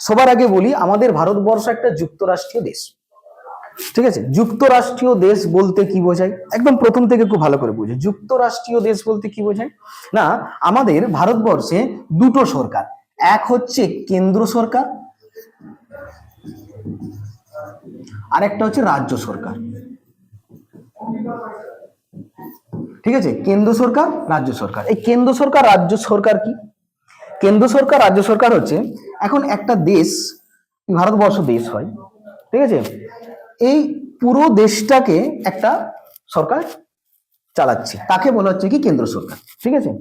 সবার আগে বলি, আমাদের ভারতবর্ষ একটা যুক্তরাষ্ট্রীয় দেশ। ঠিক আছে, যুক্তরাষ্ট্রীয় দেশ বলতে কি বোঝায়, একদম প্রথম থেকে খুব ভালো করে বুঝে। যুক্তরাষ্ট্রীয় দেশ বলতে কি বোঝায় না, আমাদের ভারতবর্ষে দুটো সরকার, এক হচ্ছে কেন্দ্র সরকার, আর একটা হচ্ছে রাজ্য সরকার। ঠিক আছে, কেন্দ্র সরকার রাজ্য সরকার। এই কেন্দ্র সরকার রাজ্য সরকার কি, কেন্দ্র সরকার রাজ্য সরকার হচ্ছে, এখন একটা দেশ, ভারতবর্ষ দেশ হয়, ঠিক আছে, এই পুরো দেশটাকে একটা সরকার চালাচ্ছে, তাকে বলা হচ্ছে কি কেন্দ্র সরকার। ঠিক আছে,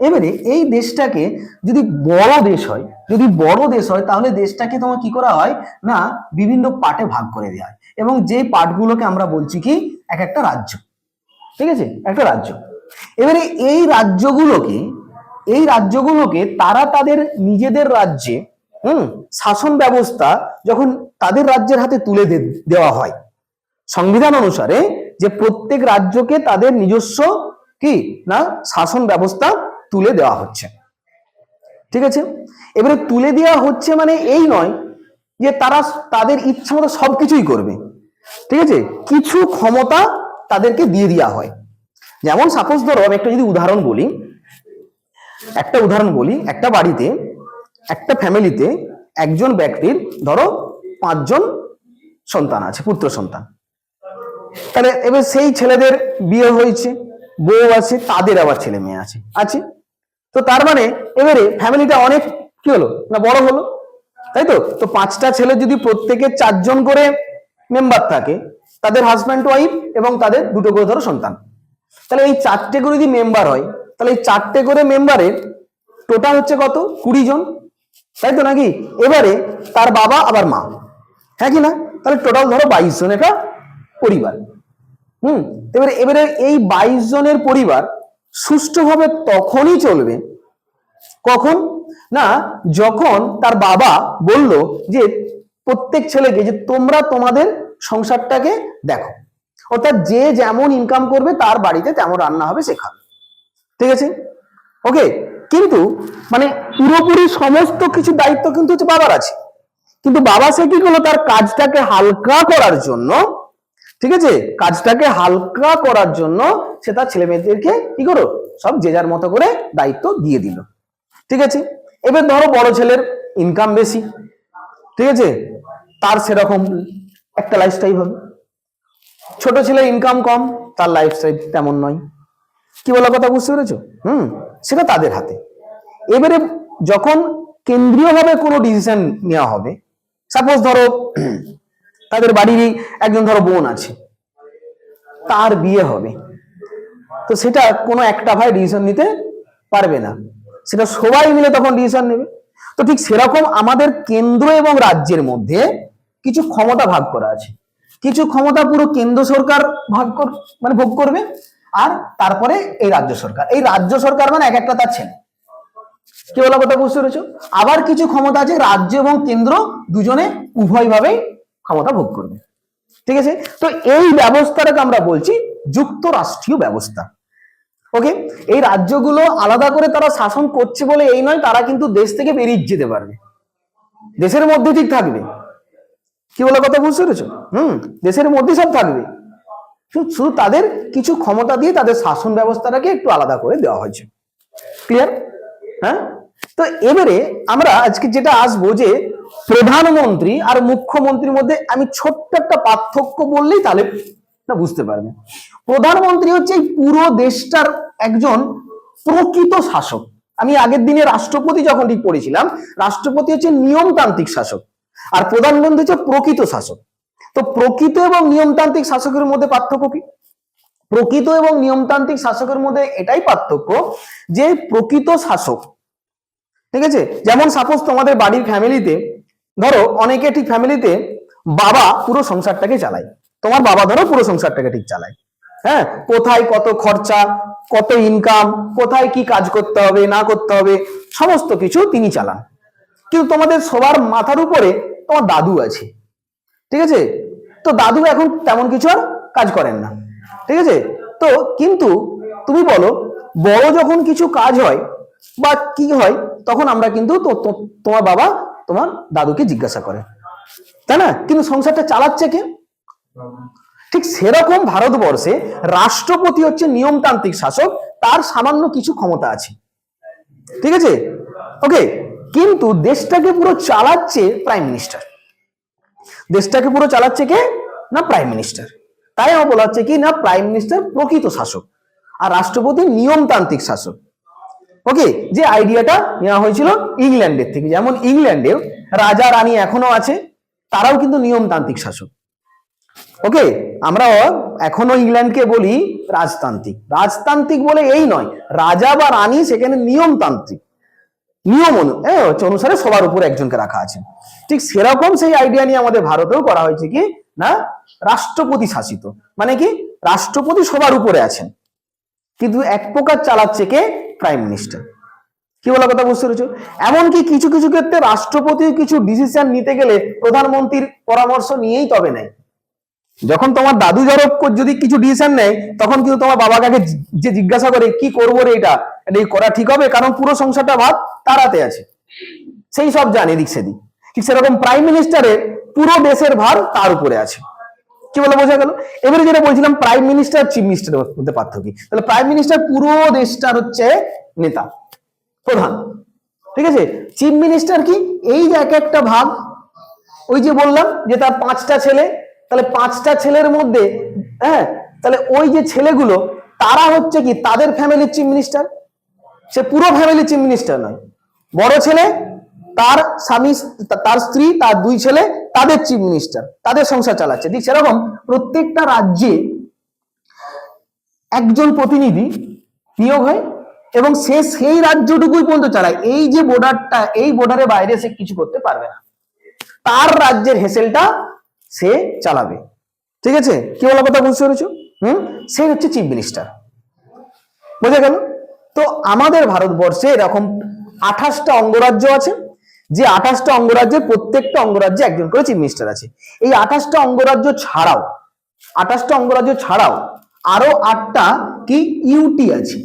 এবারে এই দেশটাকে যদি বড় দেশ হয়, যদি বড় দেশ হয় তাহলে দেশটাকে তোমার কি করা হয় না, বিভিন্ন পার্টে ভাগ করে দেওয়া হয়, এবং যে পার্টগুলোকে আমরা বলছি কি এক একটা রাজ্য। ঠিক আছে, একটা রাজ্য। এবারে এই রাজ্যগুলোকে তারা তাদের নিজেদের রাজ্যে শাসন ব্যবস্থা যখন তাদের রাজ্যের হাতে তুলে দেওয়া হয়, সংবিধান অনুসারে যে প্রত্যেক রাজ্যকে তাদের নিজস্ব কি না শাসন ব্যবস্থা তুলে দেওয়া হচ্ছে। ঠিক আছে, এবারে তুলে দেওয়া হচ্ছে মানে এই নয় যে তারা তাদের ইচ্ছা মতো সবকিছুই করবে। ঠিক আছে, কিছু ক্ষমতা তাদেরকে দিয়ে দেওয়া হয়। যেমন সাপোজ ধরো, আমি একটা যদি উদাহরণ বলি, একটা বাড়িতে, একটা ফ্যামিলিতে একজন ব্যক্তির ধরো 5 জন সন্তান আছে, পুত্র সন্তান। তাহলে এবার সেই ছেলেদের বিয়ে হয়েছে, বউ আছে, তাদের আবার ছেলে মেয়ে আছে। তো তার মানে এবারে ফ্যামিলিটা অনেক কি হলো না, বড় হলো, তাই তো। তো 5টা ছেলে যদি প্রত্যেকে 4 জন করে মেম্বার থাকে, তাদের হাজব্যান্ড ওয়াইফ এবং তাদের 2টো করে ধরো সন্তান, তাহলে এই 4টে করে যদি মেম্বার হয়, তাহলে এই 4টে করে মেম্বারের টোটাল হচ্ছে কত, 20 জন, তাই তো নাকি। এবারে তার বাবা আবার মা, হ্যাঁ কি না, তাহলে টোটাল ধরো 22 জন একটা পরিবার। এবারে এই 22 জনের পরিবার সুষ্ঠুভাবে তখনই চলবে কখন না, যখন তার বাবা বলল যে প্রত্যেক ছেলেকে যে তোমরা তোমাদের সংসারটাকে দেখো, অর্থাৎ যে যেমন ইনকাম করবে তার বাড়িতে তেমন রান্না হবে, সে খাবে। ঠিক আছে, ওকে। কিন্তু মানে পুরোপুরি সমস্ত কিছু দায়িত্ব কিন্তু হচ্ছে বাবার আছে, কিন্তু বাবা সে কি করলো, তার কাজটাকে হালকা করার জন্য, ঠিক আছে, কাজটাকে হালকা করার জন্য সে তার ছেলে মেয়েদেরকে কি করো, সব যে যার মতো করে দায়িত্ব দিয়ে দিল। ঠিক আছে, এবার ধরো বড় ছেলের ইনকাম বেশি, ঠিক আছে, তার সেরকম একটা লাইফস্টাইল হবে। ছোট ছেলের ইনকাম কম, তার লাইফস্টাইল তেমন নয়। কি বলা কথা বুঝতে পেরেছো? সেটা তাদের হাতে। এবারে যখন কেন্দ্রীয়ভাবে কোনো ডিসিশন নেওয়া হবে, সাপোজ ধরো তাদের বাড়িরই একজন ধরো বোন আছে, তার বিয়ে হবে, তো সেটা কোনো একটা ভাই ডিসিশন নিতে পারবে না, সেটা সবাই মিলে তখন ডিসিশন নেবে। তো ঠিক সেরকম আমাদের কেন্দ্র এবং রাজ্যের মধ্যে কিছু ক্ষমতা ভাগ করা আছে, কিছু ক্ষমতা পুরো কেন্দ্র সরকার ভোগ করবে, আর তারপরে এই রাজ্য সরকার মানে এক একটা তার ছেলে। কি বলা কথা বুঝতে পেরেছো? আবার কিছু ক্ষমতা আছে রাজ্য এবং কেন্দ্র দুজনে উভয়ভাবেই ক্ষমতা ভোগ করবে। ঠিক আছে, তো এই ব্যবস্থাটাকে আমরা বলছি যুক্তরাষ্ট্রীয় ব্যবস্থা। ওকে, এই রাজ্যগুলো আলাদা করে তারা শাসন করছে বলে এই নয়, তারা কিন্তু দেশ থেকে বেরিয়ে যেতে পারবে, দেশের মধ্যে ঠিক থাকবে। কি বলা কথা বুঝতে পেরেছো? দেশের মধ্যে সব থাকবে, শুধু তাদের কিছু ক্ষমতা দিয়ে তাদের শাসন ব্যবস্থাটাকে একটু আলাদা করে দেওয়া হয়েছে। ক্লিয়ার? হ্যাঁ, তো এবারে আমরা আজকে যেটা আসবো যে প্রধানমন্ত্রী আর মুখ্যমন্ত্রীর মধ্যে আমি ছোট্ট একটা পার্থক্য বললেই তাহলে বুঝতে পারবে। প্রধানমন্ত্রী হচ্ছে এই পুরো দেশটার একজন প্রকৃত শাসক। আমি আগের দিনে রাষ্ট্রপতি যখন ঠিক পড়েছিলাম, রাষ্ট্রপতি হচ্ছে নিয়মতান্ত্রিক শাসক, আর প্রধানমন্ত্রী হচ্ছে প্রকৃত শাসক। তো প্রকৃত এবং নিয়মতান্ত্রিক শাসকের মধ্যে পার্থক্য কি? প্রকৃত এবং নিয়মতান্ত্রিক শাসকের মধ্যে এটাই পার্থক্য যে প্রকৃত শাসক, ঠিক আছে, যেমন সাপোজ তোমাদের বাড়ির ফ্যামিলিতে ধরো অনেকে ঠিক ফ্যামিলিতে বাবা পুরো সংসারটাকে চালায়, তোমার বাবা ধরো পুরো সংসারটাকে ঠিক চালায়, হ্যাঁ, কোথায় কত খরচা, কত ইনকাম, কোথায় কি কাজ করতে হবে না করতে হবে, সমস্ত কিছু তিনি চালান। কিন্তু তোমাদের সবার মাথার উপরে তোমার দাদু আছে, ঠিক আছে, তো দাদু এখন তেমন কিছু আর কাজ করেন না, ঠিক আছে। তো কিন্তু তুমি বলো, বড় যখন কিছু কাজ হয় বা কি হয়, তখন আমরা কিন্তু তোমার বাবা তোমার দাদুকে জিজ্ঞাসা করে, তাই না? কিন্তু সংসারটা চালাচ্ছে কে? ঠিক সেরকম ভারতবর্ষে রাষ্ট্রপতি হচ্ছে নিয়মতান্ত্রিক শাসক, তার সামান্য কিছু ক্ষমতা আছে, ঠিক আছে, ওকে। কিন্তু দেশটাকে পুরো চালাচ্ছে প্রাইম মিনিস্টার। দেশটাকে পুরো চালাচ্ছে কে? না প্রাইম মিনিস্টার। তাই আমার বলা হচ্ছে কি না, প্রাইম মিনিস্টার প্রকৃত শাসক আর রাষ্ট্রপতি নিয়মতান্ত্রিক শাসক। ওকে, যে আইডিয়াটা নেওয়া হয়েছিল ইংল্যান্ডের থেকে, যেমন ইংল্যান্ডে রাজা রানী এখনো আছে, তারাও কিন্তু নিয়মতান্ত্রিক শাসক। ওকে, আমরা এখনো ইংল্যান্ডকে বলি রাজতান্ত্রিক। রাজতান্ত্রিক বলে এই নয়, রাজা বা রানী সেখানে নিয়মতান্ত্রিক, নিয়ম অনুসারে সবার উপরে একজনকে রাখা আছে। ঠিক সেরকম সেই আইডিয়া নিয়ে আমাদের ভারতেও করা হয়েছে কি না, রাষ্ট্রপতি শাসিত, মানে কি রাষ্ট্রপতি সবার উপরে আছেন, কিন্তু এক প্রকার চালাচ্ছে কে? Prime minister. কি বলা কথা বুঝতে পেরেছো? এমনকি কিছু কিছু ক্ষেত্রে রাষ্ট্রপতি কিছু ডিসিশন নিতে গেলে প্রধানমন্ত্রীর পরামর্শ নিয়েই তবে নেয়। যখন তোমার দাদু জরব যদি কিছু ডিসিশন নেয়, তখন কিন্তু তোমার বাবাকে আগে যে জিজ্ঞাসা করে কি করবো রে, এটা করা ঠিক হবে, কারণ পুরো সংসারটা ভাত তার হাতে আছে, সেই সব জানে দিক সেদিক। ঠিক সেরকম প্রাইম মিনিস্টারের পুরো দেশের ভার তার উপরে আছে। কি বলে বোঝা গেল? এবারে যেটা বলছিলাম প্রাইম মিনিস্টার চিফ মিনিস্টারের মধ্যে পার্থক্য কি, তাহলে প্রাইম মিনিস্টার পুরো দেশটার হচ্ছে নেতা, প্রধান, ঠিক আছে। চিফ মিনিস্টার কি, এই যে এক একটা ভাগ, ওই যে বললাম যে তার 5টা ছেলে, তাহলে 5টা ছেলের মধ্যে, হ্যাঁ, তাহলে ওই যে ছেলেগুলো তারা হচ্ছে কি তাদের ফ্যামিলির চিফ মিনিস্টার। সে পুরো ফ্যামিলির চিফ মিনিস্টার নয়, বড় ছেলে, তার স্বামী, তার স্ত্রী, তার 2 ছেলে, তাদের চিফ মিনিস্টার, তাদের সংসার চালাচ্ছে। ঠিক সেরকম প্রত্যেকটা রাজ্যে একজন প্রতিনিধি নিয়োগ হয় এবং সে সেই রাজ্যটুকুই পর্যন্ত চালায়। এই যে বর্ডারটা, এই বর্ডারের বাইরে সে কিছু করতে পারবে না, তার রাজ্যের হেসেলটা সে চালাবে, ঠিক আছে। কি বলা কথা বুঝতে পেরেছো? সে হচ্ছে চিফ মিনিস্টার, বোঝা গেল? তো আমাদের ভারতবর্ষে এরকম 28টা অঙ্গরাজ্য আছে, যে 28টা অঙ্গরাজ্যের প্রত্যেকটা অঙ্গরাজ্যে একজন করে চিফ মিনিস্টার আছে। এই 28টা অঙ্গরাজ্য ছাড়াও, 28টা অঙ্গরাজ্য ছাড়াও আরো 8টা কি ইউটি আছে।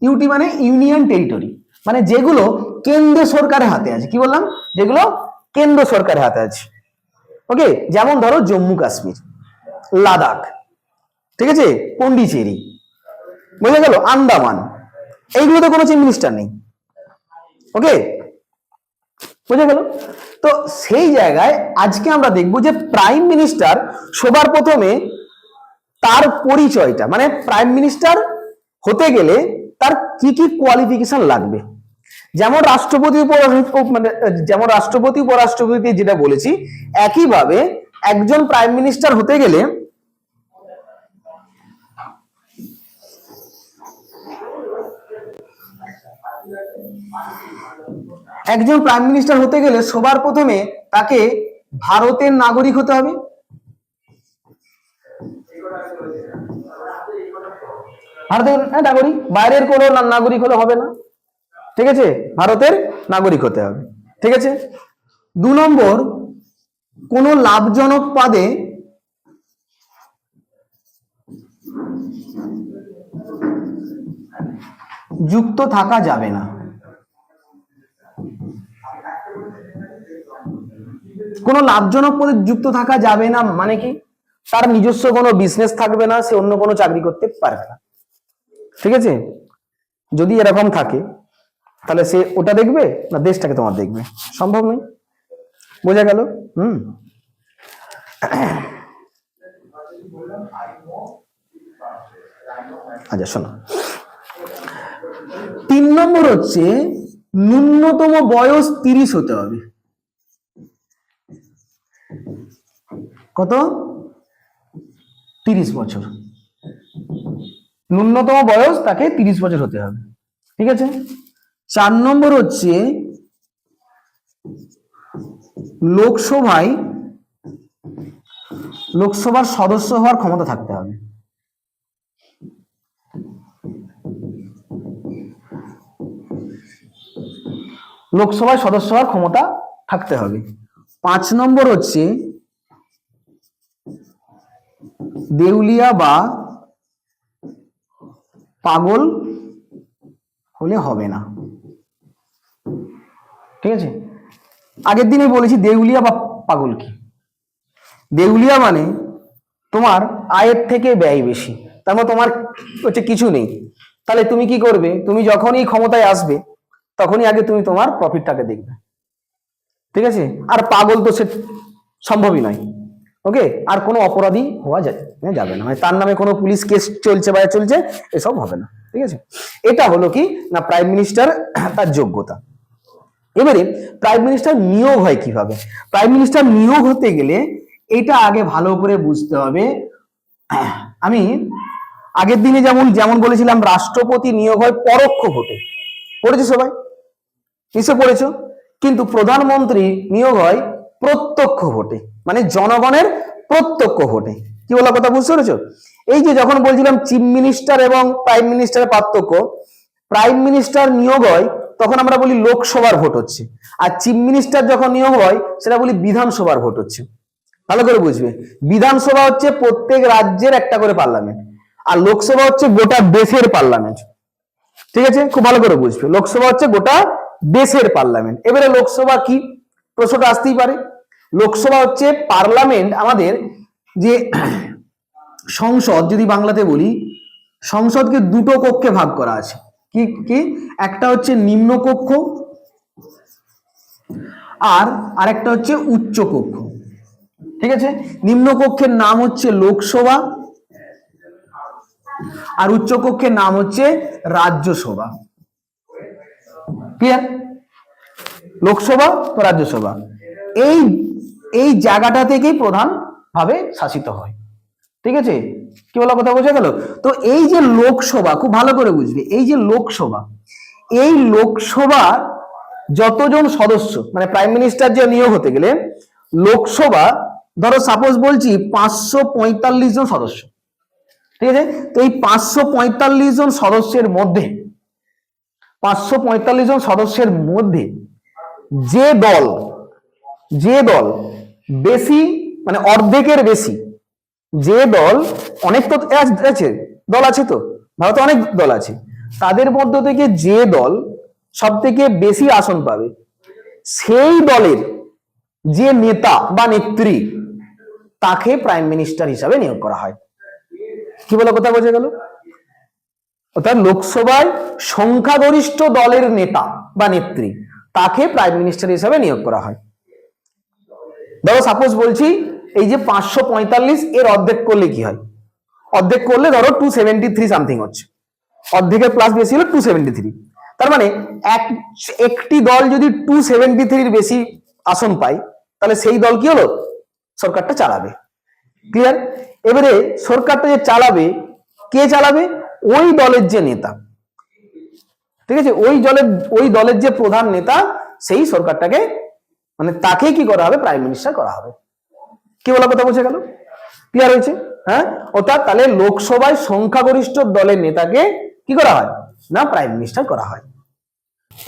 ইউটি মানে ইউনিয়ন টেরিটরি, মানে যেগুলো কেন্দ্র সরকারের হাতে আছে। কি বললাম? যেগুলো কেন্দ্র সরকারের হাতে আছে। ওকে, যেমন ধরো জম্মু কাশ্মীর, লাদাখ, ঠিক আছে, পন্ডিচেরি, বোঝা গেল, আন্দামান, এইগুলোতে কোনো চিফ মিনিস্টার নেই। ওকে, বোঝা গেল? তো সেই জায়গায় আজকে আমরা দেখব যে প্রাইম মিনিস্টার সবার প্রথমে তার পরিচয়টা, মানে প্রাইম মিনিস্টার হতে গেলে তার কি কি কোয়ালিফিকেশন লাগবে। যেমন রাষ্ট্রপতি মানে যেমন রাষ্ট্রপতি উপরাষ্ট্রপতি যেটা বলেছি, একইভাবে একজন প্রাইম মিনিস্টার হতে গেলে সবার প্রথমে তাকে ভারতের নাগরিক হতে হবে। ভারতের নাগরিক, বাইরের কোনো নাগরিক হলে হবে না, ঠিক আছে, ভারতের নাগরিক হতে হবে, ঠিক আছে। 2 নম্বর, কোন লাভজনক পদে যুক্ত থাকা যাবে না। কোন লাভজনক পদে যুক্ত থাকা যাবে না মানে কি, তার নিজস্ব কোনো বিজনেস থাকবে না, সে অন্য কোনো চাকরি করতে পারবে না, ঠিক আছে। যদি এরকম থাকে তাহলে সে ওটা দেখবে না দেশটাকে তোমার দেখবে, সম্ভব নয়, বোঝা গেল? আচ্ছা শোনো, 3 নম্বর হচ্ছে ন্যূনতম বয়স 30 হতে হবে। কত? 30 বছর, ন্যূনতম বয়স তাকে 30 বছর হতে হবে, ঠিক আছে। 4 নম্বর হচ্ছে লোকসভার সদস্য হওয়ার ক্ষমতা থাকতে হবে। লোকসভার সদস্য হওয়ার ক্ষমতা থাকতে হবে। 5 নম্বর হচ্ছে দেউলিয়া বা পাগল হলে হবে না, ঠিক আছে। আগের দিনে বলেছি দেউলিয়া বা পাগল কি। দেউলিয়া মানে তোমার আয়ের থেকে ব্যয় বেশি, তার মানে তোমার হচ্ছে কিছু নেই। তাহলে তুমি কি করবে? তুমি যখনই ক্ষমতায় আসবে তখনই আগে তুমি তোমার প্রফিটটাকে দেখবে, ঠিক আছে? আর পাগল তো সে সম্ভবই নয়। ওকে, আর কোনো অপরাধী হওয়া যাবে না, মানে তার নামে কোনো পুলিশ কেস চলছে বা চলছে, এসব হবে না, ঠিক আছে? এটা হলো কি না প্রাইম মিনিস্টার তার যোগ্যতা। এবারে প্রাইম মিনিস্টার নিয়োগ হয় কিভাবে? প্রাইম মিনিস্টার নিয়োগ হতে গেলে এটা আগে ভালো করে বুঝতে হবে। আমি আগের দিনে যেমন বলেছিলাম রাষ্ট্রপতি নিয়োগ হয় পরোক্ষ ভোটে, পড়েছো সবাই? নিশ্চয় পড়েছো। কিন্তু প্রধানমন্ত্রী নিয়োগ হয় প্রত্যক্ষ ভোটে, মানে জনগণের প্রত্যক্ষ ভোটে। কি বলা কথা বুঝতে পেরেছো? এই যে যখন বলছিলাম চিফ মিনিস্টার এবং প্রাইম মিনিস্টারের পার্থক্য, প্রাইম মিনিস্টার নিয়োগ হয় তখন আমরা বলি লোকসভার ভোট হচ্ছে, আর চিফ মিনিস্টার যখন নিয়োগ হয় সেটা বলি বিধানসভার ভোট হচ্ছে। ভালো করে বুঝবে, বিধানসভা হচ্ছে প্রত্যেক রাজ্যের একটা করে পার্লামেন্ট, আর লোকসভা হচ্ছে গোটা দেশের পার্লামেন্ট, ঠিক আছে? খুব ভালো করে বুঝবে, লোকসভা হচ্ছে গোটা দেশের পার্লামেন্ট। এবারে লোকসভা কি, প্রশ্নটা আসতেই পারে। লোকসভা হচ্ছে পার্লামেন্ট, আমাদের যে সংসদ, যদি বাংলাতে বলি সংসদকে দুটো কক্ষে ভাগ করা আছে। কি কি? একটা হচ্ছে নিম্ন কক্ষ আর আরেকটা হচ্ছে উচ্চ কক্ষ, ঠিক আছে? নিম্ন কক্ষের নাম হচ্ছে লোকসভা আর উচ্চ কক্ষের নাম হচ্ছে রাজ্যসভা। ক্লিয়ার? লোকসভা তো রাজ্যসভা, এই এই জায়গাটা থেকেই প্রধান ভাবে শাসিত হয়, ঠিক আছে? কি বলা কথা বোঝা গেল? তো এই যে লোকসভা, খুব ভালো করে বুঝবে, এই যে লোকসভা, এই লোকসভা যতজন সদস্য, মানে প্রাইম মিনিস্টার যে নিয়োগ হতে গেলে লোকসভা, ধরো সাপোজ বলছি 545 জন সদস্য, ঠিক আছে? তো এই 545 জন সদস্যের মধ্যে 545 জন সদস্যের মধ্যে যে দল বেশি, মানে অর্ধেকের বেশি, যে দল, অনেক তো আছে দল, আছে তো ভারতে অনেক দল আছে, তাদের মধ্য থেকে যে দল সব থেকে বেশি আসন পাবে সেই দলের যে নেতা বা নেত্রী তাকে প্রাইম মিনিস্টার হিসাবে নিয়োগ করা হয়। কি বলে কথা বোঝা গেল? অর্থাৎ লোকসভায় সংখ্যাগরিষ্ঠ দলের নেতা বা নেত্রী তাকে প্রাইম মিনিস্টার হিসাবে নিয়োগ করা হয়। ধরো সাপোজ বলছি এই যে 545 এর অর্ধেক করলে কি হয়? অর্ধেক করলে ধরো 273 সামথিং হচ্ছে, অর্ধেকের প্লাস বেশি হলো 273। তার মানে একটি দল যদি 273 বেশি আসন পায় তাহলে সেই দল কি হলো? সরকারটা চালাবে। ক্লিয়ার? এবারে সরকারটা যে চালাবে, কে চালাবে? ওই দলের যে নেতা, ঠিক আছে? ওই দলের যে প্রধান নেতা, সেই সরকারটাকে, মানে তাকে কি করা হবে? প্রাইম মিনিস্টার করা হবে। কি বলা কথা বোঝা গেল? ক্লিয়ার হয়েছে? হ্যাঁ, অর্থাৎ তাহলে লোকসভায় সংখ্যাগরিষ্ঠ দলের নেতাকে কি করা হয় না প্রাইম মিনিস্টার করা হয়।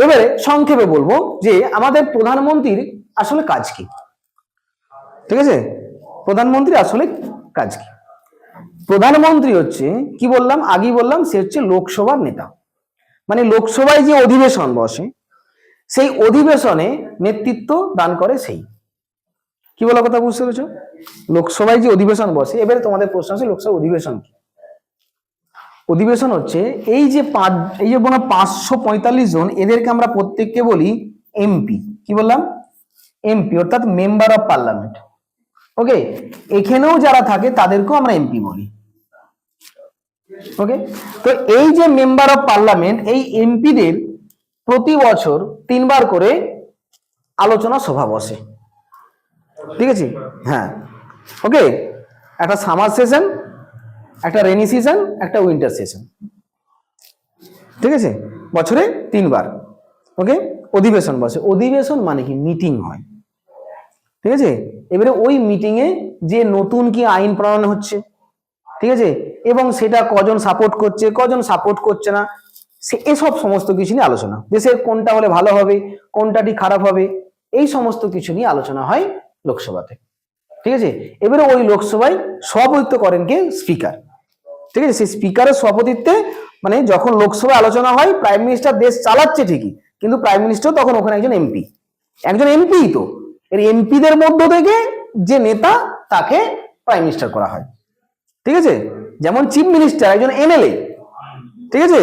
এবারে সংক্ষেপে বলবো যে আমাদের প্রধানমন্ত্রীর আসলে কাজ কি, ঠিক আছে? প্রধানমন্ত্রী আসলে কাজ কি? প্রধানমন্ত্রী হচ্ছে, কি বললাম আগেই বললাম, সে হচ্ছে লোকসভার নেতা, মানে লোকসভায় যে অধিবেশন বসে সেই অধিবেশনে নেতৃত্ব দান করে সেই। কি বলা কথা বুঝতে পেরেছো? লোকসভায় যে অধিবেশন বসে, এবারে তোমাদের প্রশ্ন আছে লোকসভা অধিবেশন কি? অধিবেশন হচ্ছে এই যে 545 জন, এদেরকে আমরা প্রত্যেককে বলি এমপি। কি বললাম? এমপি, অর্থাৎ মেম্বার অফ পার্লামেন্ট। ওকে, এখানেও যারা থাকে তাদেরকেও আমরা এমপি বলি। ওকে, তো এই যে মেম্বার অফ পার্লামেন্ট, এই এমপিদের প্রতি বছর 3বার করে আলোচনা সভা বসে, ঠিক আছে? হ্যাঁ, ওকে, একটা সামার সেশন, একটা রেনি সিজন, একটা উইন্টার সেশন, ঠিক আছে? বছরে 3বার ওকে অধিবেশন বসে। অধিবেশন মানে কি? মিটিং হয়, ঠিক আছে? এবারে ওই মিটিং এ যে নতুন কি আইন প্রণয়ন হচ্ছে, ঠিক আছে, এবং সেটা কজন সাপোর্ট করছে, কজন সাপোর্ট করছে না, এসব সমস্ত কিছু নিয়ে আলোচনা, দেশের কোনটা হলে ভালো হবে, কোনটাটি খারাপ হবে, এই সমস্ত কিছু নিয়ে আলোচনা হয় লোকসভাতে, ঠিক আছে? এবারে ওই লোকসভায় সভাপতিত্ব করেন কে? স্পিকার, ঠিক আছে? সেই স্পিকারের সভাপতিত্বে, মানে যখন লোকসভায় আলোচনা হয়, প্রাইম মিনিস্টার দেশ চালাচ্ছে ঠিকই, কিন্তু প্রাইম মিনিস্টার তখন ওখানে একজন এমপি, একজন এমপি তো, এর এমপিদের মধ্য থেকে যে নেতা তাকে প্রাইম মিনিস্টার করা হয়, ঠিক আছে। যেমন চিফ মিনিস্টার একজন এমএলএ, ঠিক আছে।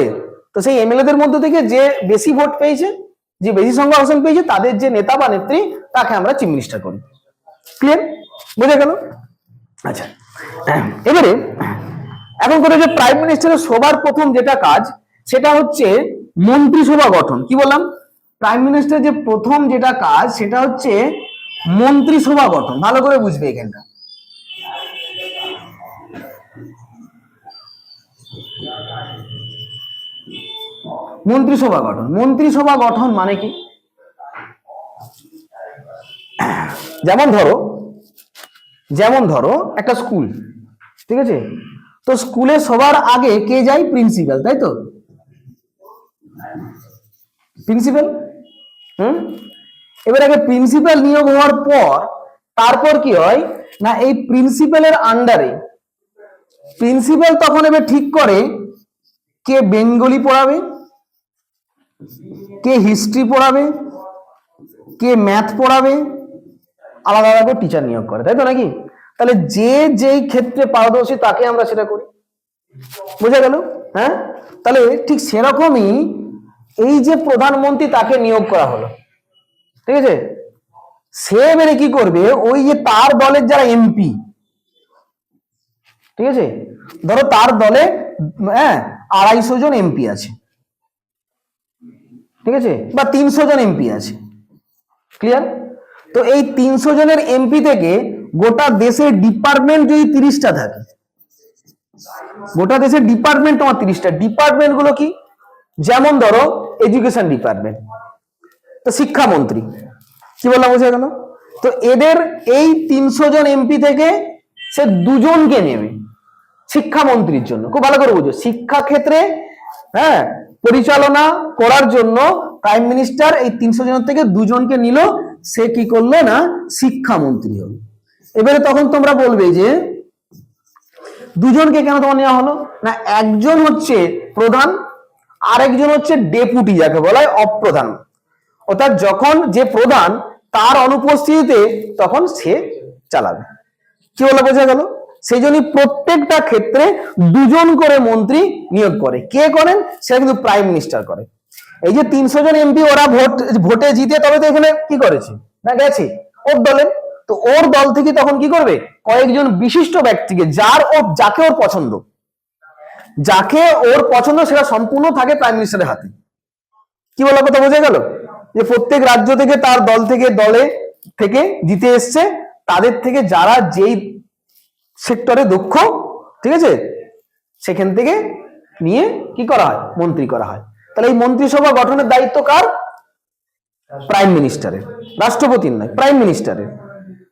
তো সেই এমএলএ দের মধ্য থেকে যে বেশি ভোট পেয়েছে, যে বেশি সংখ্যক আসন পেয়েছে, তাদের যে নেতা বা নেত্রী তাকে আমরা চিফ মিনিস্টার করি। ক্লিয়ার, বুঝে গেল? আচ্ছা, এবারে এখন করে যে প্রাইম মিনিস্টারের সবার প্রথম যেটা কাজ সেটা হচ্ছে মন্ত্রিসভা গঠন। কি বললাম? প্রাইম মিনিস্টার যে প্রথম যেটা কাজ সেটা হচ্ছে মন্ত্রিসভা গঠন। ভালো করে বুঝবে এখানটা। মন্ত্রিসভা গঠন, মন্ত্রিসভা গঠন মানে কি? যেমন ধরো একটা স্কুল, ঠিক আছে। তো স্কুলে সবার আগে কে যায়? প্রিন্সিপাল, তাই তো? প্রিন্সিপাল। এবার আগে প্রিন্সিপাল নিয়োগ হওয়ার পর তারপর কি হয় না, এই প্রিন্সিপালের আন্ডারে প্রিন্সিপাল তখন এবার ঠিক করে কে বেঙ্গলি পড়াবে, কে হিস্ট্রি পড়াবে, কে ম্যাথ পড়াবে, আলাদা আলাদা টিচার নিয়োগ করে, তাই তো নাকি? তাহলে যে যেই ক্ষেত্রে পারদর্শী তাকে আমরা সেটা করি। বুঝা গেল? হ্যাঁ, তাহলে ঠিক সেরকমই এই যে প্রধানমন্ত্রী তাকে নিয়োগ করা হলো, ঠিক আছে। সে এবারে কি করবে, ওই যে তার দলের যারা এমপি, ঠিক আছে, ধরো তার দলে 250 জন এমপি আছে, ঠিক আছে, বা 300 জন এমপি আছে। ক্লিয়ার? তো এই 300 জনের এমপি থেকে গোটা দেশের ডিপার্টমেন্ট যদি 30টা থাকে, গোটা দেশের ডিপার্টমেন্ট তোমার 30টা, ডিপার্টমেন্ট গুলো কি? যেমন ধরো এডুকেশন ডিপার্টমেন্ট, তো শিক্ষামন্ত্রী, কি বললাম, বুঝে গেল? তো এদের এই 300 জন এমপি থেকে সে দুজনকে নেবে শিক্ষামন্ত্রীর জন্য। খুব ভালো করে বুঝো, শিক্ষা ক্ষেত্রে পরিচালনা করার জন্য প্রাইম মিনিস্টার এই 300 জনের থেকে দুজনকে নিল, সে কি করলো না, শিক্ষামন্ত্রী হলো। এবারে তখন তোমরা বলবে যে দুজনকে কেন তোমার নেওয়া হলো না, একজন হচ্ছে প্রধান, আরেকজন হচ্ছে ডেপুটি, যাকে বলা হয় অপ্রধান। অর্থাৎ যখন যে প্রধান তার অনুপস্থিতিতে তখন সে চালাবে। কি বলে বোঝা গেল? সেই জন্য প্রত্যেকটা ক্ষেত্রে দুজন করে মন্ত্রী নিয়োগ করে। কে করেন? সেটা কিন্তু প্রাইম মিনিস্টার করে। এই যে 300 জন এমপি ওরা ভোটে জিতে তবে তো এখানে কি করেছে না, গেছে ওর দলে। তো ওর দল থেকে তখন কি করবে, কয়েকজন বিশিষ্ট ব্যক্তিকে যাকে ওর পছন্দ, সেটা সম্পূর্ণ থাকে প্রাইম মিনিস্টারের হাতে। কি বলার কথা বোঝা গেল? যে প্রত্যেক রাজ্য থেকে তার দল থেকে জিতে এসছে, তাদের থেকে যারা যেই সেক্টরে দক্ষ, ঠিক আছে, সেখান থেকে নিয়ে কি করা হয়, মন্ত্রী করা হয়। তাহলে এই মন্ত্রিসভা গঠনের দায়িত্ব কার? প্রাইম মিনিস্টারের, রাষ্ট্রপতির নয়, প্রাইম মিনিস্টারের,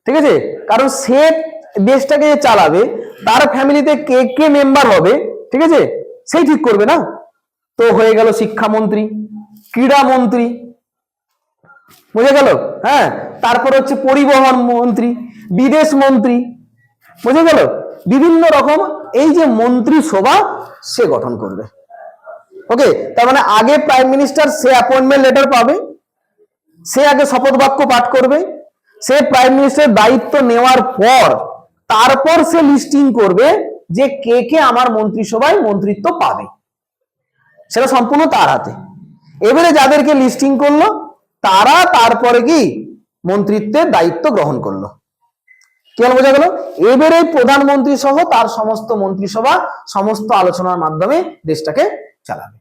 ঠিক আছে। কারণ সে দেশটাকে চালাবে, তার ফ্যামিলিতে কে কে মেম্বার হবে, ঠিক আছে, সেই ঠিক করবে না। তো হয়ে গেল শিক্ষামন্ত্রী, ক্রীড়া মন্ত্রী, বুঝে গেল? তারপর হচ্ছে পরিবহন মন্ত্রী, বিদেশ মন্ত্রী, বুঝে গেল? বিভিন্ন রকম এই যে মন্ত্রিসভা সে গঠন করবে। ওকে, তার মানে আগে প্রাইম মিনিস্টার সে অ্যাপয়েন্টমেন্ট লেটার পাবে, সে আগে শপথ বাক্য পাঠ করবে, সে প্রাইম মিনিস্টারের দায়িত্ব নেওয়ার পর তারপর সে লিস্টিং করবে যে কে কে আমার মন্ত্রিসভায় মন্ত্রিত্ব পাবে, সেটা সম্পূর্ণ তার হাতে। এবারে যাদেরকে লিস্টিং করলো তারা তারপরে কি মন্ত্রিত্বের দায়িত্ব গ্রহণ করলো। কি বল বোঝা গেল? এবারে প্রধানমন্ত্রী সহ তার সমস্ত মন্ত্রিসভা সমস্ত আলোচনার মাধ্যমে দেশটাকে চালাবে।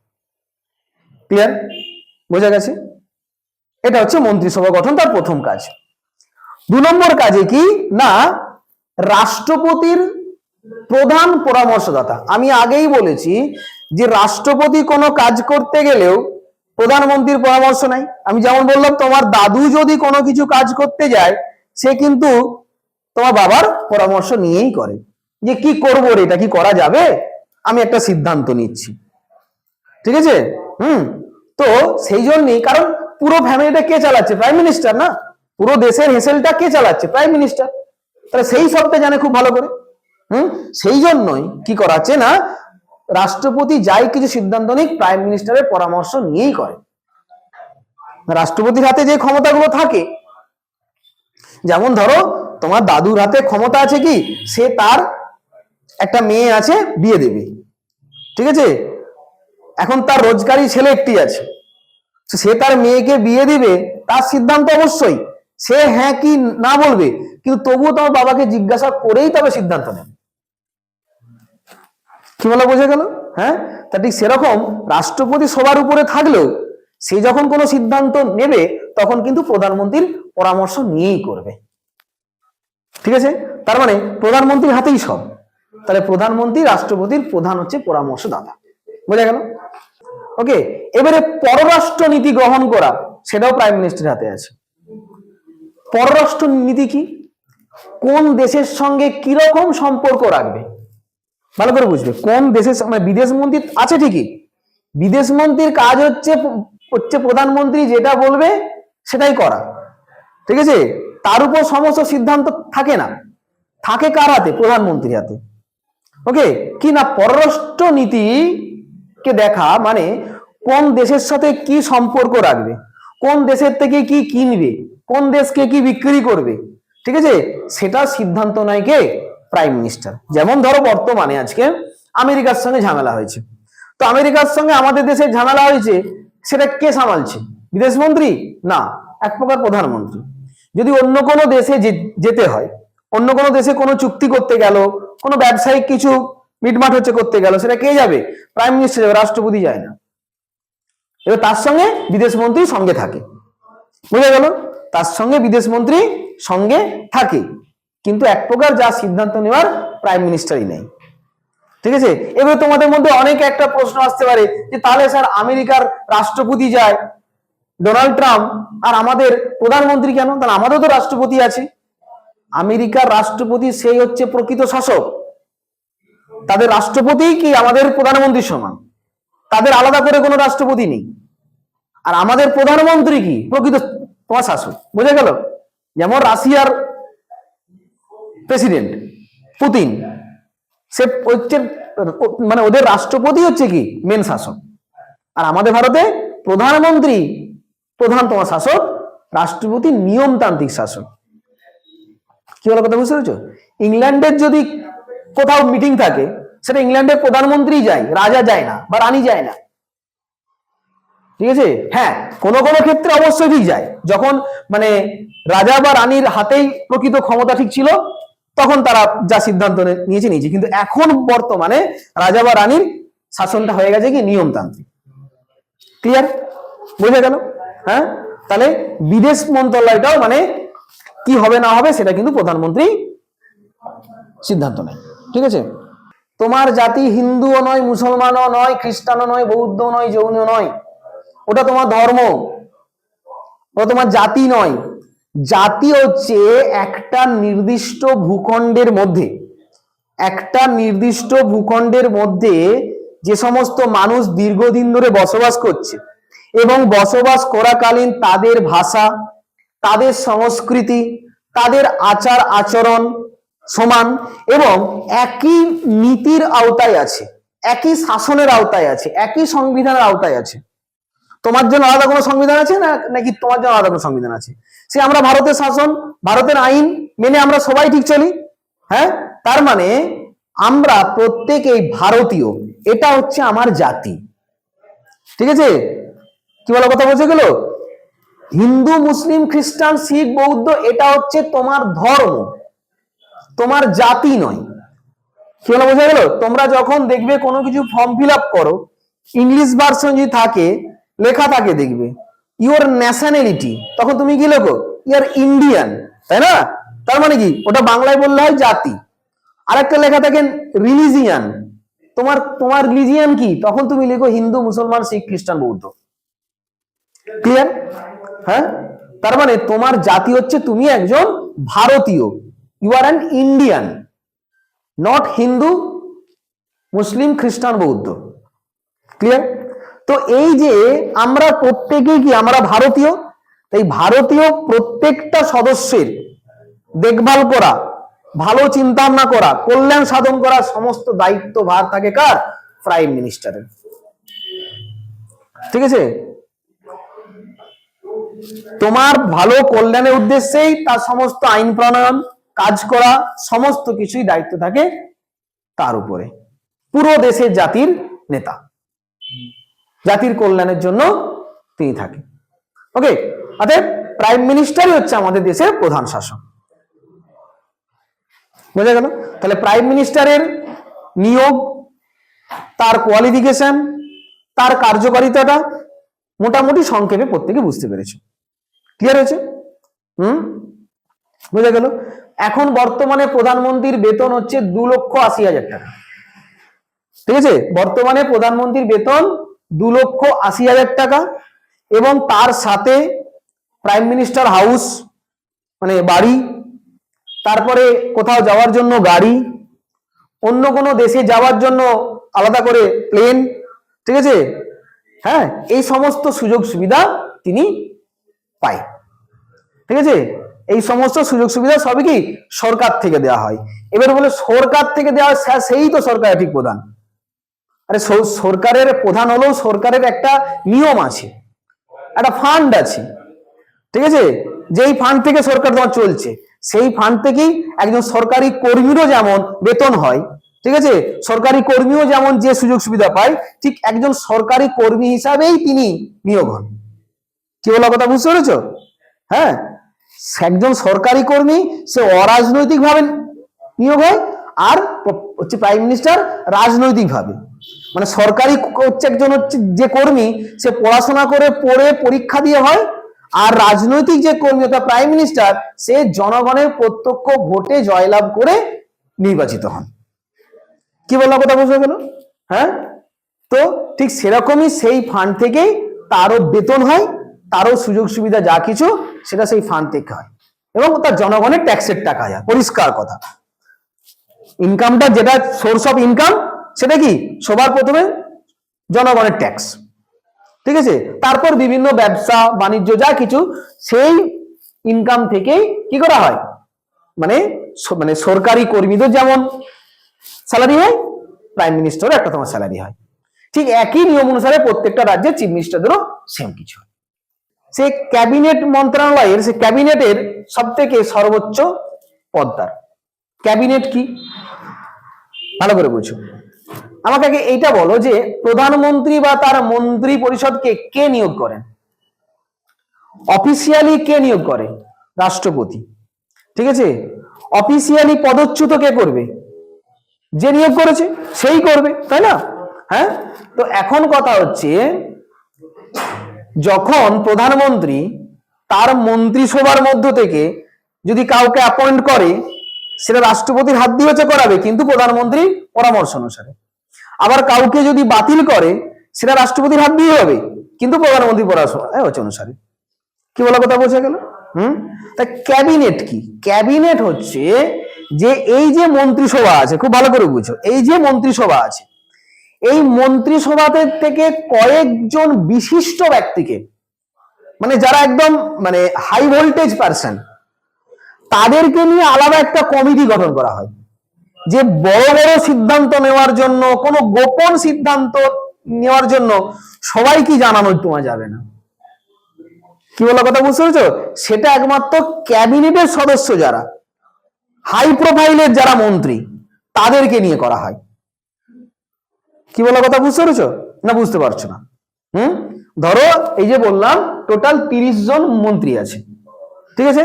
ক্লিয়ার? বোঝা গেছে? এটা হচ্ছে মন্ত্রিসভা গঠন, তার প্রথম কাজ। 2 নম্বর কাজে কি না, রাষ্ট্রপতির প্রধান পরামর্শদাতা। আমি আগেই বলেছি যে রাষ্ট্রপতি কোনো কাজ করতে গেলেও প্রধানমন্ত্রীর পরামর্শ নেয়। আমি যেমন বললাম, তোমার দাদু যদি কোনো কিছু কাজ করতে যায়, সে কিন্তু তোমার বাবার পরামর্শ নিয়েই করে, যে কি করবো রে, এটা কি করা যাবে, আমি একটা সিদ্ধান্ত নিচ্ছি, ঠিক আছে। তো সেই জন্যই, কারণ পুরো ফ্যামিলিটা কে চালাচ্ছে? প্রাইম মিনিস্টার না। পুরো দেশের হেসেলটা কে চালাচ্ছে? Prime minister. তাহলে সেই সবটা জানে খুব ভালো করে। সেই জন্যই কি করাচ্ছে না, রাষ্ট্রপতি যাই কিছু সিদ্ধান্ত নিক প্রাইম মিনিস্টারের পরামর্শ নিয়েই করে। রাষ্ট্রপতির হাতে যে ক্ষমতাগুলো থাকে, যেমন ধরো তোমার দাদুর হাতে ক্ষমতা আছে কি, সে তার একটা মেয়ে আছে, বিয়ে দেবে, ঠিক আছে, এখন তার রোজগারি ছেলে একটি আছে, সে তার মেয়েকে বিয়ে দিবে, তার সিদ্ধান্ত অবশ্যই সে হ্যাঁ কি না বলবে, কিন্তু তবুও তোমার বাবাকে জিজ্ঞাসা করেই তবে সিদ্ধান্ত নেবে। কি বলা বোঝা গেল? হ্যাঁ, তা ঠিক সেরকম রাষ্ট্রপতি সবার উপরে থাকলেও সে যখন কোনো সিদ্ধান্ত নেবে তখন কিন্তু প্রধানমন্ত্রীর পরামর্শ নিয়েই করবে, ঠিক আছে। তার মানে প্রধানমন্ত্রীর হাতেই সব, তাহলে প্রধানমন্ত্রী রাষ্ট্রপতির প্রধান হচ্ছে পরামর্শদাতা, বোঝা গেল? ওকে, এবারে পররাষ্ট্র নীতি গ্রহণ করা, সেটাও প্রাইম মিনিস্টারের হাতে আছে। পররাষ্ট্র নীতি কি, কোন দেশের সঙ্গে কিরকম সম্পর্ক রাখবে, ভালো করে বুঝবে। কোন দেশের মানে বিদেশ মন্ত্রী আছে ঠিকই, বিদেশ মন্ত্রীর কাজ হচ্ছে প্রধানমন্ত্রী যেটা বলবে সেটাই করা, ঠিক আছে, তার উপর সমস্ত সিদ্ধান্ত থাকে না, থাকে কার হাতে? প্রধানমন্ত্রীর হাতে। ওকে, কি না পররাষ্ট্র নীতি কে দেখা মানে কোন দেশের সাথে কি সম্পর্ক রাখবে, কোন দেশের থেকে কি কিনবে, কোন দেশকে কি বিক্রি করবে, ঠিক আছে, সেটা সিদ্ধান্ত নেয় কে? Prime minister. যেমন ধরো বর্তমানে আজকে আমেরিকার সঙ্গে ঝামেলা হয়েছে, তো আমেরিকার সঙ্গে আমাদের দেশের ঝামেলা হয়েছে, সেটা কে সামালছে? বিদেশমন্ত্রী না, এক প্রকার প্রধানমন্ত্রী। যদি অন্য কোনো দেশে যেতে হয়, অন্য কোনো দেশে কোনো চুক্তি করতে গেল, কোনো ব্যবসায়িক কিছু মিটমাট হচ্ছে করতে গেল, সেটা কে যাবে? প্রাইম মিনিস্টার যাবে, রাষ্ট্রপতি যায় না। এবার তার সঙ্গে বিদেশ মন্ত্রী সঙ্গে থাকে, বুঝা গেল? তার সঙ্গে বিদেশ মন্ত্রী সঙ্গে থাকে, কিন্তু এক প্রকার যা সিদ্ধান্ত নেওয়ার প্রাইম মিনিস্টারই নেই, ঠিক আছে। এবার তোমাদের মধ্যে অনেক একটা প্রশ্ন আসতে পারে যে তাহলে স্যার আমেরিকার রাষ্ট্রপতি যায় ডোনাল্ড ট্রাম্প, আর আমাদের প্রধানমন্ত্রী কেন? তাহলে আমাদের তো রাষ্ট্রপতি আছে। আমেরিকার রাষ্ট্রপতি সেই হচ্ছে প্রকৃত শাসক, তাদের রাষ্ট্রপতি কি আমাদের প্রধানমন্ত্রীর সমান, তাদের আলাদা করে কোনো রাষ্ট্রপতি নেই। আর আমাদের প্রধানমন্ত্রী কি প্রকৃত তোমার শাসক, বুঝে গেল? যেমন রাশিয়ার প্রেসিডেন্ট পুতিন, সে হচ্ছে মানে ওদের রাষ্ট্রপতি হচ্ছে কি মেন শাসক, আর আমাদের ভারতে প্রধানমন্ত্রী প্রধান তোমার শাসক, রাষ্ট্রপতি নিয়মতান্ত্রিক শাসক। কি বলো কথা বুঝতে পেরেছো? ইংল্যান্ডের যদি কোথাও মিটিং থাকে, সেটা ইংল্যান্ডের প্রধানমন্ত্রী যায়, রাজা যায় না বা রানী যায় না, ঠিক আছে। হ্যাঁ, কোনো কোনো ক্ষেত্রে অবশ্যই ঠিক যায়, যখন মানে রাজা বা রানীর হাতেই প্রকৃত ক্ষমতা ঠিক ছিল, তখন তারা যা সিদ্ধান্ত নিয়েছে, কিন্তু এখন বর্তমানে রাজা বা রানীর শাসনটা হয়ে গেছে কি নিয়মতান্ত্রিক। ক্লিয়ার? বুঝে গেল? হ্যাঁ, তাহলে বিদেশ মন্ত্রণালয়টাও মানে কি হবে না হবে সেটা কিন্তু প্রধানমন্ত্রী সিদ্ধান্ত নেয়, ঠিক আছে। তোমার জাতি হিন্দুও নয়, মুসলমানও নয়, খ্রিস্টানও নয়, বৌদ্ধ নয়, জৈনও নয়, ওটা তোমার ধর্ম, ওটা তোমার জাতি নয়। জাতি হচ্ছে একটা নির্দিষ্ট ভূখণ্ডের মধ্যে, একটা নির্দিষ্ট ভূখণ্ডের মধ্যে যে সমস্ত মানুষ দীর্ঘদিন ধরে বসবাস করছে এবং বসবাস করাকালীন তাদের ভাষা, তাদের সংস্কৃতি, তাদের আচার আচরণ সমান এবং একই নীতির আওতায় আছে, একই শাসনের আওতায় আছে, একই সংবিধানের আওতায় আছে। তোমার জন্য আলাদা কোনো সংবিধান আছে না, নাকি তোমার জন্য আলাদা কোনো সংবিধান আছে? সে আমরা ভারতের শাসন, ভারতের আইন মেনে আমরা সবাই ঠিক চলি। হ্যাঁ, তার মানে আমরা প্রত্যেকেই ভারতীয়, এটা হচ্ছে আমার জাতি, ঠিক আছে। কি বলা কথা বলছে গেল? হিন্দু, মুসলিম, খ্রিস্টান, শিখ, বৌদ্ধ এটা হচ্ছে তোমার ধর্ম, তোমার জাতি নয়। কি বলা বোঝা গেল? তোমরা যখন দেখবে কোনো কিছু ফর্ম ফিল আপ করো, ইংলিশ ভার্সন যদি থাকে, লেখা থাকে দেখবে ইউর ন্যাশনালিটি, তখন তুমি কি লেখো? ইউর ইন্ডিয়ান, তাই না? তার মানে কি ওটা বাংলায় বললে হয় জাতি। আরেকটা লেখা থাকে রিলিজিয়ান, তোমার তোমার রিলিজিয়ান কি, তখন তুমি লেখো হিন্দু, মুসলমান, শিখ, খ্রিস্টান, বৌদ্ধ। ক্লিয়ার? হ্যাঁ, তার মানে তোমার জাতি হচ্ছে তুমি একজন ভারতীয়, you are an Indian, not Hindu, Muslim, Christian, বৌদ্ধ। ক্লিয়ার? তো এই যে আমরা প্রত্যেকেই কি আমরা ভারতীয়, এই ভারতীয় প্রত্যেকটা সদস্যের দেখভাল করা, ভালো চিন্তা ভাবনা করা, কল্যাণ সাধন করা সমস্ত দায়িত্ব ভার থাকে কার? প্রাইম মিনিস্টারের, ঠিক আছে। তোমার ভালো কল্যাণের উদ্দেশ্যেই তার সমস্ত আইন প্রণয়ন, কাজ করা, সমস্ত কিছুই দায়িত্ব থাকে তার উপরে। পুরো দেশের জাতির নেতা, জাতির কল্যাণের জন্য তিনি থাকেন। ওকে, অতএব প্রাইম মিনিস্টারই হচ্ছে আমাদের দেশের প্রধান শাসক। বোঝা গেল? তাহলে প্রাইম মিনিস্টারের নিয়োগ, তার কোয়ালিফিকেশন, তার কার্যকারিতাটা মোটামুটি সংক্ষেপে প্রত্যেকে বুঝতে পেরেছে। ক্লিয়ার হয়েছে? বোঝা গেল? এখন বর্তমানে প্রধানমন্ত্রীর বেতন হচ্ছে 2,80,000 টাকা। ঠিক আছে, বর্তমানে প্রধানমন্ত্রীর বেতন 2,80,000 টাকা, এবং তার সাথে প্রাইম মিনিস্টার হাউস মানে বাড়ি, তারপরে কোথাও যাওয়ার জন্য গাড়ি, অন্য কোনো দেশে যাওয়ার জন্য আলাদা করে প্লেন। ঠিক আছে, হ্যাঁ, এই সমস্ত সুযোগ সুবিধা তিনি পায়। ঠিক আছে, এই সমস্ত সুযোগ সুবিধা সবই কি সরকার থেকে দেওয়া হয়। এবার বলে সরকার থেকে দেওয়া হয়, সেই তো সরকারের ঠিক প্রধান। আরে সরকারের প্রধান হলেও সরকারের একটা নিয়ম আছে, একটা ফান্ড আছে। ঠিক আছে, যেই ফান্ড থেকে সরকার তোমার চলছে, সেই ফান্ড থেকেই একজন সরকারি কর্মীরও যেমন বেতন হয়, ঠিক আছে, সরকারি কর্মীও যেমন যে সুযোগ সুবিধা পায়, ঠিক একজন সরকারি কর্মী হিসাবেই তিনি নিয়োগ হন। কি বলা কথা বুঝতে পেরেছ? হ্যাঁ, একজন সরকারি কর্মী সে অরাজনৈতিক ভাবে নিয়োগ হয়, আর হচ্ছে প্রাইম মিনিস্টার রাজনৈতিক ভাবে। মানে সরকারি হচ্ছে একজন হচ্ছে যে কর্মী, সে পড়াশোনা করে পড়ে পরীক্ষা দিয়ে হয়, আর রাজনৈতিক যে কর্মী অর্থাৎ প্রাইম মিনিস্টার, সে জনগণের প্রত্যক্ষ ভোটে জয়লাভ করে নির্বাচিত হন। কি বললাম কথা বুঝতে গেল? হ্যাঁ, তো ঠিক সেরকমই সেই ফান্ড থেকেই তারও বেতন হয়, তারও সুযোগ সুবিধা যা কিছু সেটা সেই ফান্ড থেকে হয়, এবং তার জনগণের ট্যাক্সের টাকা যায়। পরিষ্কার কথা, ইনকামটা যেটা সোর্স অফ ইনকাম, সেটা কি সবার প্রথমে জনগণের ট্যাক্স। ঠিক আছে, তারপর বিভিন্ন ব্যবসা বাণিজ্য যা কিছু, সেই ইনকাম থেকেই কি করা হয়, মানে মানে সরকারি কর্মীদের যেমন স্যালারি হয়, প্রাইম মিনিস্টারও একটা তোমার স্যালারি হয়। ঠিক একই নিয়ম অনুসারে প্রত্যেকটা রাজ্যের চিফ মিনিস্টারদেরও সেম কিছু হয়। সে ক্যাবিনেট মন্ত্রণালয়ের, সে ক্যাবিনেটের সব থেকে সর্বোচ্চ পদদার। ক্যাবিনেট কি ভালো করে বুঝো। আমাকে আগে এইটা বলো যে প্রধানমন্ত্রী বা তার মন্ত্রী পরিষদকে কে নিয়োগ করেন? অফিসিয়ালি কে নিয়োগ করে? রাষ্ট্রপতি। ঠিক আছে, অফিসিয়ালি পদচ্যুত কে করবে? যে নিয়োগ করেছে সেই করবে, তাই না? হ্যাঁ, তো এখন কথা হচ্ছে, যখন প্রধানমন্ত্রী তার মন্ত্রিসভার মধ্য থেকে যদি কাউকে অ্যাপয়েন্ট করে, সেটা রাষ্ট্রপতির হাত দিয়ে হচ্ছে করাবে, কিন্তু প্রধানমন্ত্রীর পরামর্শ অনুসারে। আবার কাউকে যদি বাতিল করে, সেটা রাষ্ট্রপতির হাত দিয়ে হবে, কিন্তু প্রধানমন্ত্রীর পরামর্শ অনুসারে। কি বলা কথা বোঝা গেল? তা ক্যাবিনেট কি? ক্যাবিনেট হচ্ছে যে এই যে মন্ত্রিসভা আছে, খুব ভালো করে বুঝো, এই যে মন্ত্রিসভা আছে, এই মন্ত্রিসভাতে থেকে কয়েকজন বিশিষ্ট ব্যক্তিকে, মানে যারা একদম মানে হাই ভোল্টেজ পার্সন, তাদেরকে নিয়ে আলাদা একটা কমিটি গঠন করা হয়, যে বড় বড় সিদ্ধান্ত নেওয়ার জন্য, কোনো গোপন সিদ্ধান্ত নেওয়ার জন্য সবাইকে জানানো তোমার যাবে না। কি বলা কথা বুঝতে পেরেছো? সেটা একমাত্র ক্যাবিনেটের সদস্য যারা হাই প্রোফাইলের যারা মন্ত্রী, তাদেরকে নিয়ে করা হয়। কি বলা কথা বুঝতে পেরেছো না বুঝতে পারছো না? ধরো এই যে বললাম টোটাল 30 জন মন্ত্রী আছে, ঠিক আছে,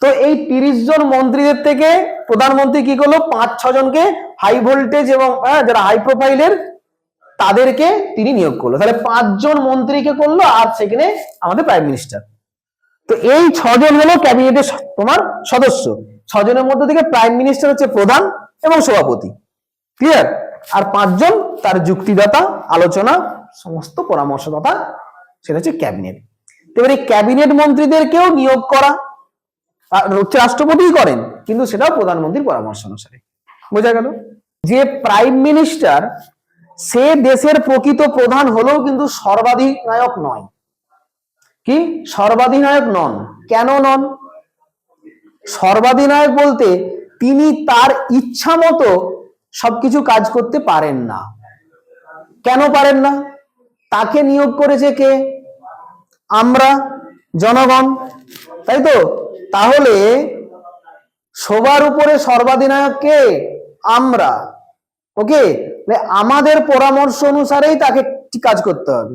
তো এই 30 জন মন্ত্রীদের থেকে প্রধানমন্ত্রী কি করলো, 5-6 জনকে হাই ভোল্টেজ এবং যারা হাই প্রোফাইলের তাদেরকে তিনি নিয়োগ করলো। তাহলে 5 জন মন্ত্রীকে করলো, আর সেখানে আমাদের প্রাইম মিনিস্টার। তো এই 6 জন হলো ক্যাবিনেটের তোমার সদস্য। 6 জনের মধ্যে থেকে প্রাইম মিনিস্টার হচ্ছে প্রধান এবং সভাপতি, ক্লিয়ার? আর 5 জন তার যুক্তিদাতা, আলোচনা, সমস্ত পরামর্শদাতা, সেটা হচ্ছে ক্যাবিনেট। এবার এই ক্যাবিনেট মন্ত্রীদেরকেও নিয়োগ করা হচ্ছে রাষ্ট্রপতিই করেন, কিন্তু সেটাও প্রধানমন্ত্রীর পরামর্শ অনুসারে। বোঝা গেল? যে প্রাইম মিনিস্টার, সে দেশের প্রকৃত প্রধান হলেও কিন্তু সর্বাধিনায়ক নয়। কি? সর্বাধিনায়ক নন। কেন নন? সর্বাধিনায়ক বলতে তিনি তার ইচ্ছা মতো সবকিছু কাজ করতে পারেন না। কেন পারেন না? তাকে নিয়োগ করেছে কে? আমরা। জনগণ, তাই তো? তাহলে সবার উপরে সর্বাধিনায়ক কে? আমরা। ওকে, আমাদের পরামর্শ অনুসারেই তাকে কাজ করতে হবে।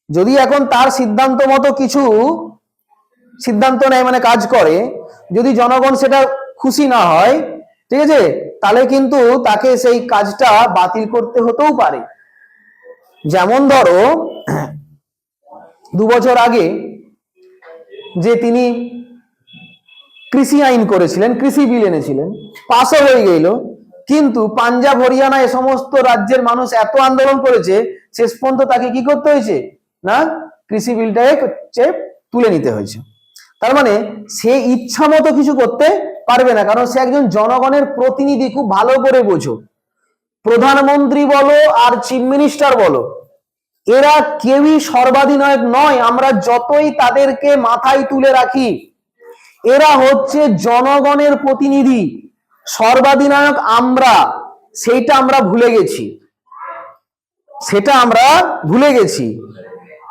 যদি এখন তার সিদ্ধান্ত মতো কিছু সিদ্ধান্ত নেয়, মানে কাজ করে, যদি জনগণ সেটা খুশি না হয়, ঠিক আছে, তাহলে কিন্তু তাকে সেই কাজটা বাতিল করতে হতেও পারে। যেমন ধরো 2 বছর আগে যে তিনি কৃষি আইন করেছিলেন, কৃষি বিল এনেছিলেন, পাশও হয়ে গেল, কিন্তু পাঞ্জাব হরিয়ানা এ সমস্ত রাজ্যের মানুষ এত আন্দোলন করেছে, শেষ পর্যন্ত তাকে কি করতে হয়েছে না, কৃষি বিলটাকে তুলে নিতে হয়েছে। তার মানে সে ইচ্ছা মতো কিছু করতে পারবে না, কারণ সে একজন জনগণের প্রতিনিধি। খুব ভালো করে বোঝো, প্রধানমন্ত্রী বলো আর চিফ মিনিস্টার বলো, এরা কেউই সর্বাধিনায়ক নয়। আমরা যতই তাদেরকে মাথায় তুলে রাখি, এরা হচ্ছে জনগণের প্রতিনিধি। সর্বাধিনায়ক আমরা, সেটা আমরা ভুলে গেছি, সেটা আমরা ভুলে গেছি।